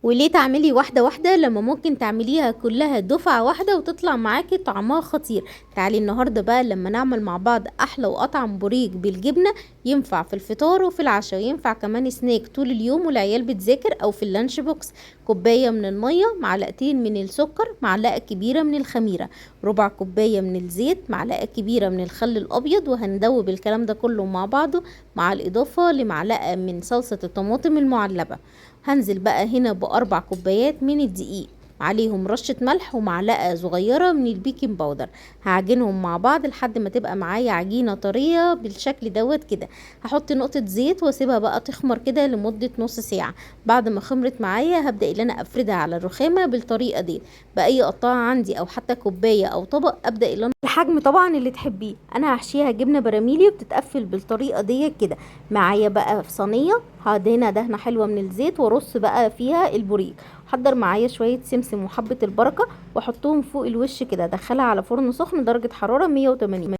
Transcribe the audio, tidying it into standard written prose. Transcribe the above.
وليه تعملي واحدة واحدة لما ممكن تعمليها كلها دفعة واحدة وتطلع معاكي طعمها خطير؟ تعالي النهاردة بقى لما نعمل مع بعض احلى واطعم بوريك بالجبنة. ينفع في الفطار وفي العشاء، وينفع كمان سناك طول اليوم والعيال بتذاكر او في اللانش بوكس. كوباية من المية، معلقتين من السكر، معلقة كبيرة من الخميرة، ربع كوباية من الزيت، معلقة كبيرة من الخل الابيض، وهندوب الكلام ده كله مع بعضه مع الاضافة لمعلقة من صلصة الطماطم المعلبة. هنزل بقى هنا بأربع كوبايات من الدقيق، عليهم رشة ملح ومعلقة صغيرة من البيكنج باودر. هعجنهم مع بعض لحد ما تبقى معايا عجينة طرية بالشكل دوت كده. هحط نقطة زيت واسيبها بقى تخمر كده لمدة نص ساعة. بعد ما خمرت معايا هبدأ ان انا افردها على الرخامة بالطريقة دي بأي قطاعة عندي، او حتى كوباية او طبق. ابدأ ان الحجم طبعا اللي تحبيه. انا هحشيها جبنة براميلي وبتتقفل بالطريقة دي كده. معايا بقى في صينية هدهنها دهنة حلوة من الزيت وارص بقى فيها البوريك. حضر معايا شوية سمسم وحبة البركة واحطهم فوق الوش كده. ادخلها على فرن سخن درجة حرارة 180.